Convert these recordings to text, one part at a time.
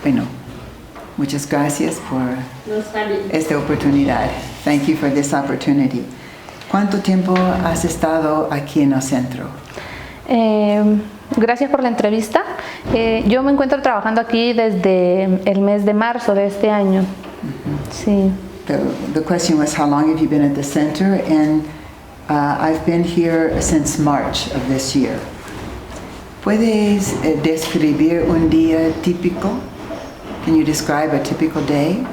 Bueno, muchas gracias por esta oportunidad. Thank you for this opportunity. ¿Cuánto tiempo has estado aquí en el centro? Gracias por la entrevista. Yo me encuentro trabajando aquí desde el mes de marzo de este año. Sí. The question was, how long have you been at the center? And I've been here since March of this year. ¿Puedes describir un día típico? Can you describe a typical day?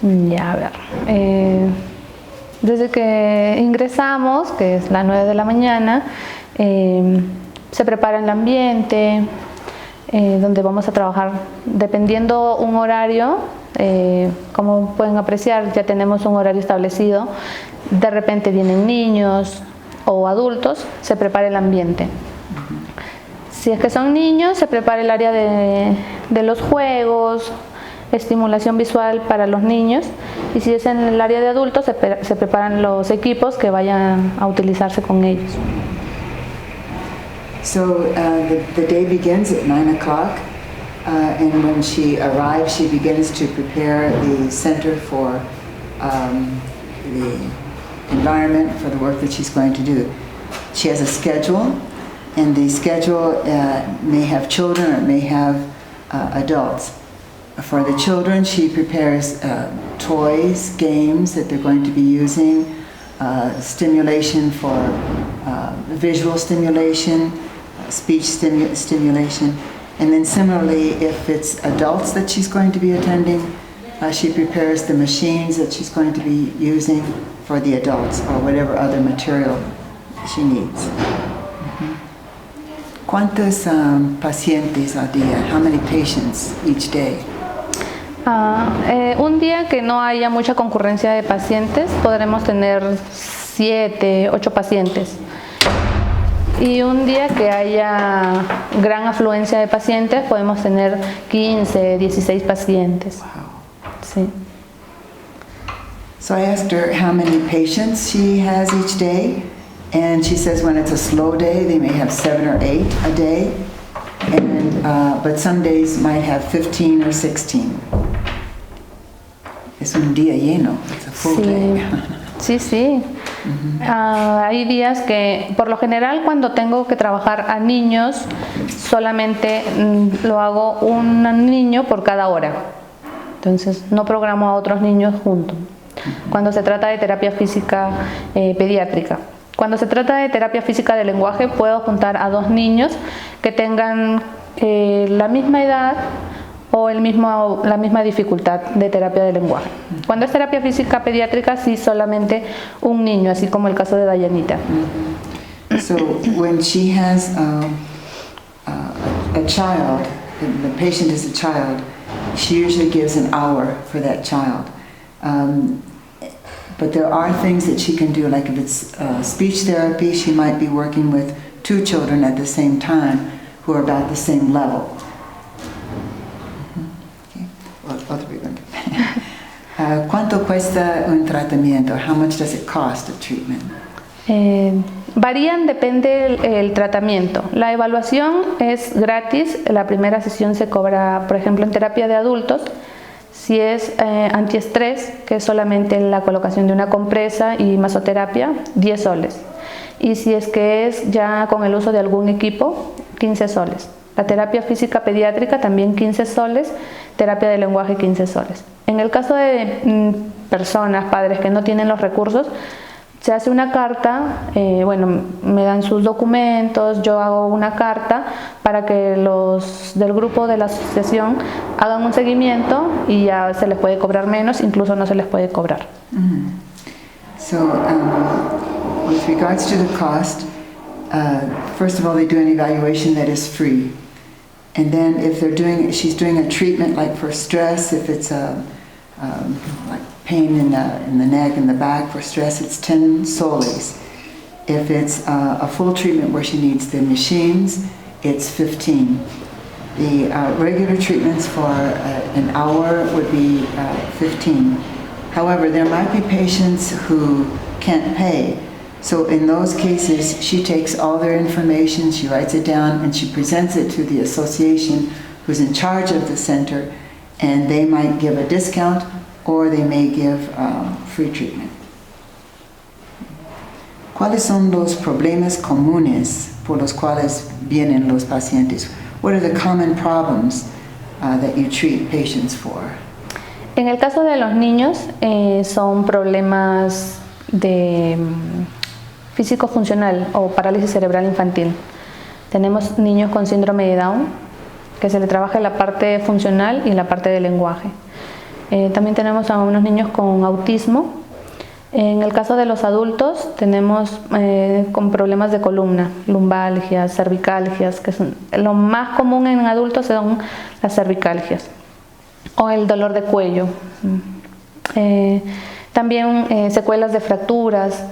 Ya, a ver. Desde que ingresamos, que es las 9 de la mañana, se prepara el ambiente, donde vamos a trabajar dependiendo un horario. Como pueden apreciar, ya tenemos un horario establecido. De repente vienen niños o adultos, se prepara el ambiente. Si es que son niños, se prepara el área de los juegos, estimulación visual para los niños, y si es en el área de adultos, se preparan los equipos que vayan a utilizarse con ellos. So the day begins at 9 o'clock. And when she arrives, she begins to prepare the center for the environment, for the work that she's going to do. She has a schedule, and the schedule may have children or it may have adults. For the children, she prepares toys, games that they're going to be using, stimulation for visual stimulation, speech stimulation. And then similarly, if it's adults that she's going to be attending, she prepares the machines that she's going to be using for the adults or whatever other material she needs. ¿Cuántos pacientes al día? How many patients each day? Un día que no haya mucha concurrencia de pacientes, podremos tener 7, 8 pacientes. Y un día que haya gran afluencia de pacientes, podemos tener 15, 16 pacientes. Wow. Sí. So I asked her how many patients she has each day, and she says when it's a slow day, they may have 7 or 8 a day, and but some days might have 15 or 16. Es un día lleno. It's a full day. Sí, sí. Hay días que, por lo general, cuando tengo que trabajar a niños, solamente lo hago un niño por cada hora. Entonces, no programo a otros niños juntos. Cuando se trata de terapia física pediátrica. Cuando se trata de terapia física de lenguaje, puedo juntar a 2 niños que tengan la misma edad o la misma dificultad de terapia de lenguaje. Cuando es terapia física pediátrica, sí, solamente un niño, así como el caso de Dayanita. So when she has a child, the patient is a child, she usually gives an hour for that child. But there are things that she can do, like if it's speech therapy, she might be working with 2 children at the same time who are about the same level. ¿Cuánto cuesta un tratamiento? How much does it cost, a treatment? Varían, depende el tratamiento. La evaluación es gratis. La primera sesión se cobra, por ejemplo, en terapia de adultos. Si es antiestrés, que es solamente la colocación de una compresa y masoterapia, 10 soles. Y si es que es ya con el uso de algún equipo, 15 soles. La terapia física pediátrica también 15 soles, terapia de lenguaje 15 soles. En el caso de personas, padres que no tienen los recursos, se hace una carta, me dan sus documentos, yo hago una carta para que los del grupo de la asociación hagan un seguimiento y ya se les puede cobrar menos, incluso no se les puede cobrar. So, with regards to the cost, first of all, they do an evaluation that is free. And then if she's doing a treatment like for stress, if it's like pain in the neck and the back for stress, it's 10 soles. If it's a full treatment where she needs the machines, it's 15. The regular treatments for an hour would be 15. However, there might be patients who can't pay. So in those cases, she takes all their information, she writes it down, and she presents it to the association who's in charge of the center, and they might give a discount or they may give free treatment. ¿Cuáles son los problemas comunes por los cuales vienen los pacientes? What are the common problems that you treat patients for? En el caso de los niños, son problemas de físico-funcional o parálisis cerebral infantil. Tenemos niños con síndrome de Down, que se le trabaja la parte funcional y la parte del lenguaje. También tenemos a unos niños con autismo. En el caso de los adultos, tenemos con problemas de columna, lumbalgias, cervicalgias, que son lo más común en adultos son las cervicalgias, o el dolor de cuello. También secuelas de fracturas,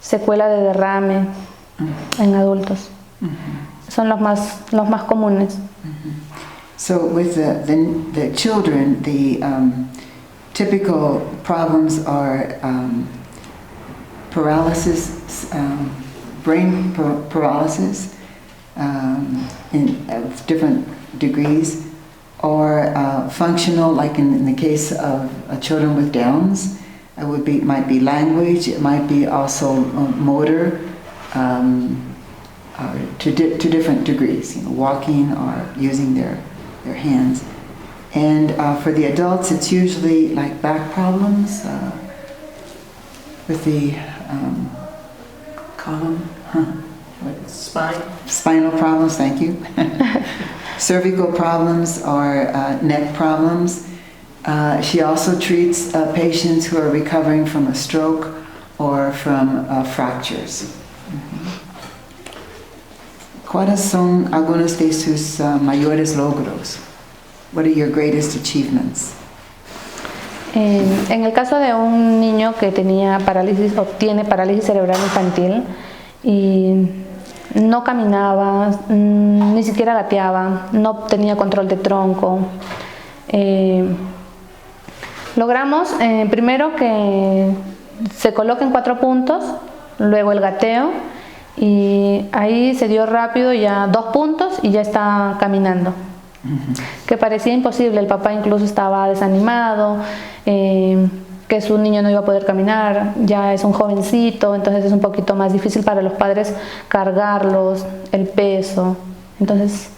secuela de derrame en adultos. Son los más comunes. So with the children, the typical problems are paralysis, brain paralysis of different degrees, or functional, like in the case of children with Downs, it might be language, it might be also motor, to different degrees, walking or using their hands. And for the adults, it's usually like back problems with the column, spinal problems, thank you. Cervical problems or neck problems. She also treats patients who are recovering from a stroke or from fractures. ¿Cuáles son algunos de sus mayores logros? What are your greatest achievements? En el caso de un niño que tenía parálisis o tiene parálisis cerebral infantil y no caminaba, ni siquiera gateaba, no tenía control de tronco, logramos primero que se coloquen 4 puntos, luego el gateo, y ahí se dio rápido ya 2 puntos y ya está caminando. Que parecía imposible, el papá incluso estaba desanimado, que su niño no iba a poder caminar, ya es un jovencito, entonces es un poquito más difícil para los padres cargarlos, el peso. Entonces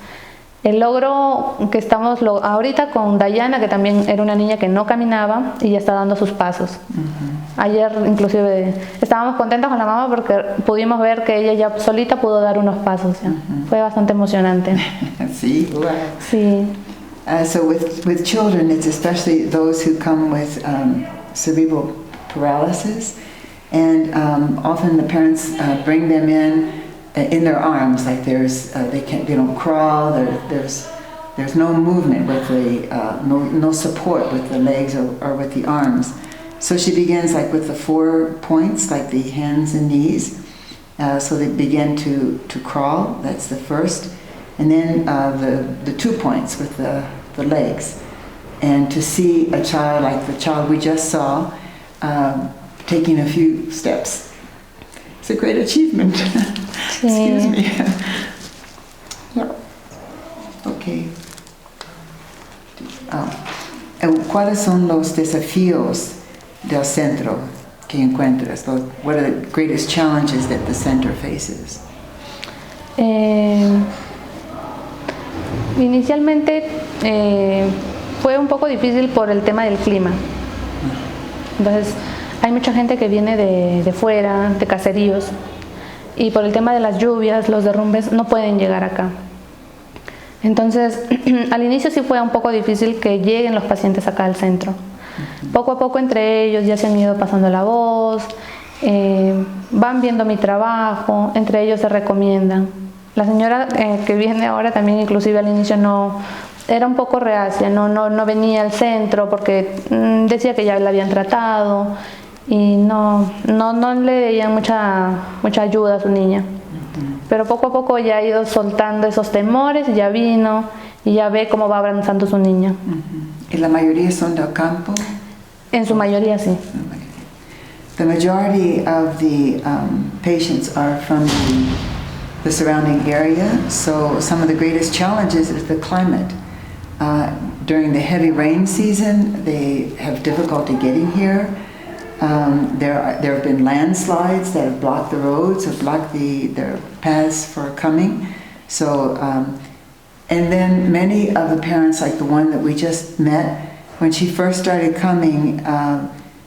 el logro que estamos ahorita con Dayana, que también era una niña que no caminaba y ya está dando sus pasos. Ayer inclusive estábamos contentos con la mamá porque pudimos ver que ella ya solita pudo dar unos pasos. Fue bastante emocionante. Sí, wow. Sí. So with children, it's especially those who come with cerebral paralysis, and often the parents bring them in their arms, like they don't crawl. There's no movement with the no support with the legs or with the arms. So she begins like with the 4 points, like the hands and knees. So they begin to crawl. That's the first, and then the 2 points with the legs. And to see a child like the child we just saw taking a few steps, it's a great achievement. Excuse me. Okay. ¿Cuáles son los desafíos del centro que encuentras? What are the greatest challenges that the center faces? Inicialmente fue un poco difícil por el tema del clima. Entonces hay mucha gente que viene de fuera, de caseríos, y por el tema de las lluvias, los derrumbes, no pueden llegar acá. Entonces al inicio sí fue un poco difícil que lleguen los pacientes acá al centro. Poco a poco entre ellos ya se han ido pasando la voz, van viendo mi trabajo, entre ellos se recomiendan. La señora que viene ahora también inclusive al inicio era un poco reacia, no venía al centro porque decía que ya la habían tratado y no le veían mucha ayuda a su niña. Pero poco a poco ya ha ido soltando esos temores y ya vino y ya ve cómo va avanzando su niña. ¿Y la mayoría son del campo? En su mayoría sí. The majority of the patients are from the surrounding area, so some of the greatest challenges is the climate. During the heavy rain season, they have difficulty getting here. There have been landslides that have blocked the roads, have blocked their paths for coming. So, and then many of the parents, like the one that we just met, when she first started coming,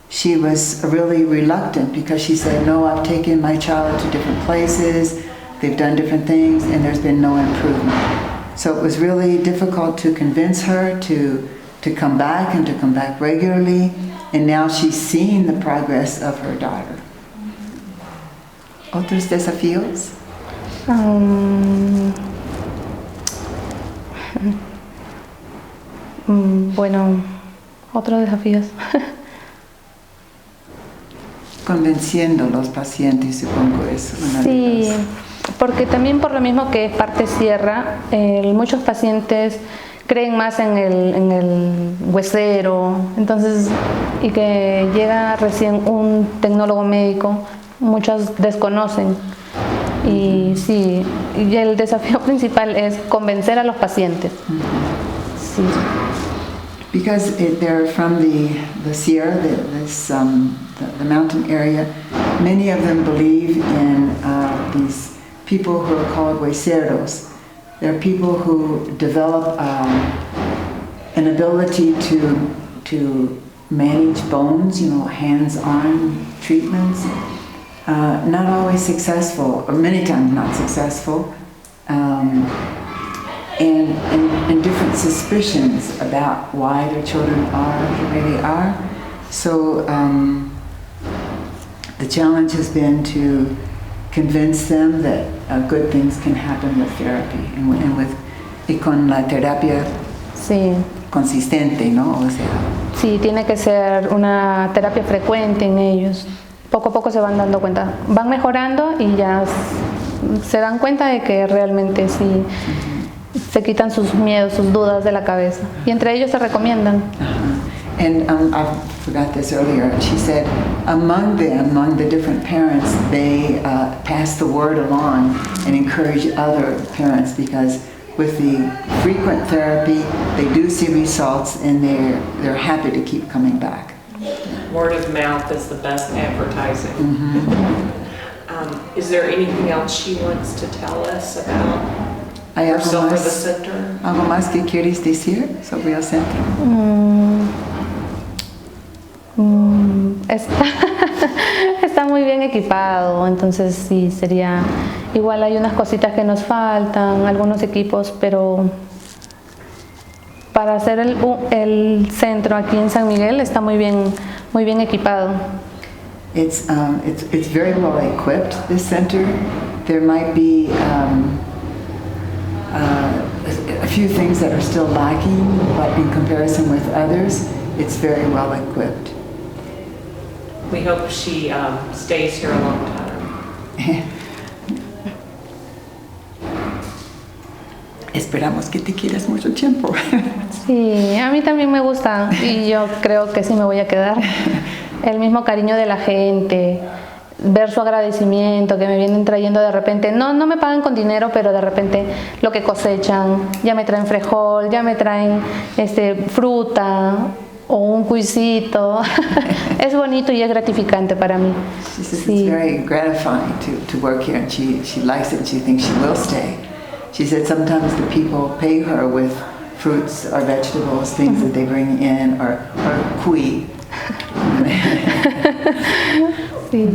she was really reluctant because she said, no, I've taken my child to different places, they've done different things, and there's been no improvement. So it was really difficult to convince her to come back and to come back regularly, and now she's seeing the progress of her daughter. ¿Otros desafíos? Bueno, otros desafíos. Convenciendo a los pacientes, supongo es una de Sí, las... porque también por lo mismo que es parte sierra, muchos pacientes creen más en el huesero, entonces, y que llega recién un tecnólogo médico, muchos desconocen. Y sí, y el desafío principal es convencer a los pacientes. Sí. Because they're from the Sierra, the mountain area, many of them believe in these people who are called hueseros. They're people who develop an ability to manage bones, hands-on treatments. Not always successful, or many times not successful, and different suspicions about why their children are the way they are. So the challenge has been to convince them that good things can happen with therapy y con la terapia Sí. consistente, ¿no? O sea, Sí, tiene que ser una terapia frecuente en ellos. Poco a poco se van dando cuenta, van mejorando y ya se dan cuenta de que realmente sí se quitan sus miedos, sus dudas de la cabeza. Y entre ellos se recomiendan. And I forgot this earlier. She said, among the different parents, they pass the word along and encourage other parents because with the frequent therapy, they do see results and they're happy to keep coming back. Word of mouth is the best advertising. Mm-hmm. Is there anything else she wants to tell us about herself or the center? ¿Algo más que quieres decir sobre el centro? Está muy bien equipado, entonces sí, sería... Igual hay unas cositas que nos faltan, algunos equipos, pero para hacer el centro aquí en San Miguel está muy bien equipado. It's very well equipped, this center. There might be a few things that are still lacking, but in comparison with others, it's very well equipped. We hope she stays here a long time. Esperamos que te quieras mucho tiempo. Sí, a mí también me gusta y yo creo que sí me voy a quedar. El mismo cariño de la gente, ver su agradecimiento que me vienen trayendo de repente, no me pagan con dinero, pero de repente lo que cosechan, ya me traen frijol, ya me traen fruta o un cuisito. Es bonito y es gratificante para mí. She says Sí. it's very gratifying to work here, and she likes it and she thinks she will stay. She said sometimes the people pay her with fruits or vegetables, things that they bring in, or cuy. Sí.